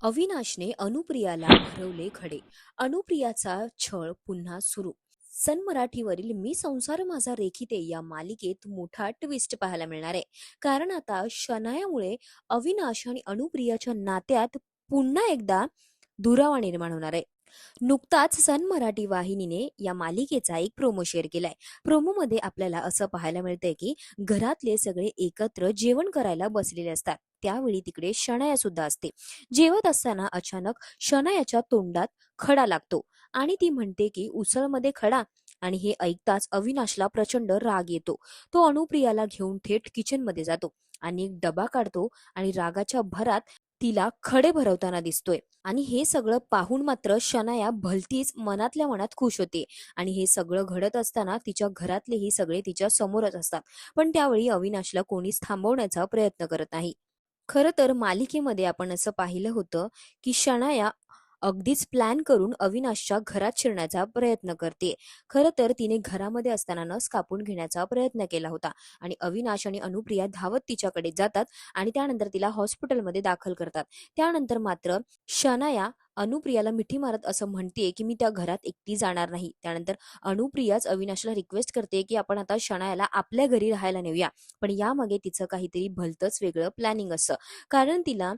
अविनाशने अनुप्रियाला भरवले खडे. अनुप्रियाचा छळ पुन्हा सुरू. सन मराठीवरील मी संसार माझा रेखिते या मालिकेत मोठा ट्विस्ट पाहायला मिळणार आहे. कारण आता शनायामुळे अविनाश आणि अनुप्रियाच्या नात्यात पुन्हा एकदा दुरावा निर्माण होणार आहे. नुकताच सन मराठी वाहिनीने या मालिकेचा एक प्रोमो शेअर केलाय. प्रोमोमध्ये आपल्याला असं पाहायला मिळतंय की घरातले सगळे एकत्र जेवण करायला बसलेले असतात. त्यावेळी तिकडे शनाया सुद्धा असते. जेवत असताना अचानक शनायाच्या तोंडात खडा लागतो आणि ती म्हणते की उसळमध्ये खडा. आणि हे ऐकताच अविनाशला प्रचंड राग येतो. तो अनुप्रियाला घेऊन थेट किचनमध्ये जातो आणि एक डबा काढतो आणि रागाच्या भरात तिला खडे भरवताना दिसतोय. आणि हे सगळं पाहून मात्र शनाया भलतीच मनातल्या मनात खुश होते. आणि हे सगळं घडत असताना तिच्या घरातलेही सगळे तिच्या समोरच असतात. पण त्यावेळी अविनाशला कोणीच थांबवण्याचा प्रयत्न करत नाही. खरं तर मालिकेमध्ये आपण असं पाहिलं होतं की शनाया अगदीच प्लॅन करून अविनाशच्या घरात शिरण्याचा प्रयत्न करते. खरं तर तिने घरामध्ये असताना नस कापून घेण्याचा प्रयत्न केला होता आणि अविनाश आणि अनुप्रिया धावत तिच्याकडे जातात आणि त्यानंतर तिला हॉस्पिटलमध्ये दाखल करतात. त्यानंतर मात्र शनाया अनुप्रियाला मिठी मारत असं म्हणते की मी त्या घरात एकटी जाणार नाही. त्यानंतर अनुप्रियाच अविनाशला रिक्वेस्ट करते की आपण आता शनायाला आपल्या घरी राहायला नेऊया. पण यामागे तिचं काहीतरी भलतंच वेगळं प्लॅनिंग असतं. कारण तिला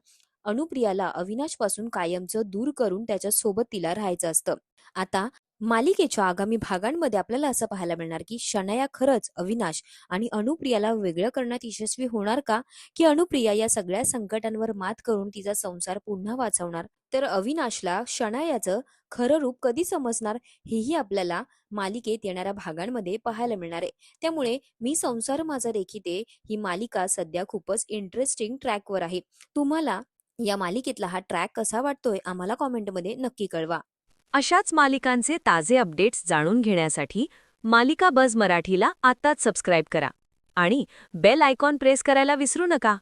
अनुप्रियाला अविनाशपासून कायमचं दूर करून त्याच्या सोबत तिला राहायचं असतं. आता मालिकेच्या आगामी भागांमध्ये आपल्याला असं पाहायला मिळणार की शनाया खरंच अविनाश आणि अनुप्रियाला वेगळं करण्यात यशस्वी होणार का? की अनुप्रिया या सगळ्या संकटांवर मात करून तिचा संसार पुन्हा वाचवणार? तर अविनाशला शनायाचं खरं रूप कधी समजणार हेही आपल्याला मालिकेत येणाऱ्या भागांमध्ये पाहायला मिळणार आहे. त्यामुळे मी संसार माझा रेखिते ही मालिका सध्या खूपच इंटरेस्टिंग ट्रॅकवर आहे. तुम्हाला या मालिकेतला हा ट्रॅक कसा वाटतोय आम्हाला कॉमेंटमध्ये नक्की कळवा. अशाच मालिकांचे ताजे अपडेट्स जाणून घेण्यासाठी मालिका बझ मराठीला आत्ताच सबस्क्राईब करा आणि बेल आयकॉन प्रेस करायला विसरू नका.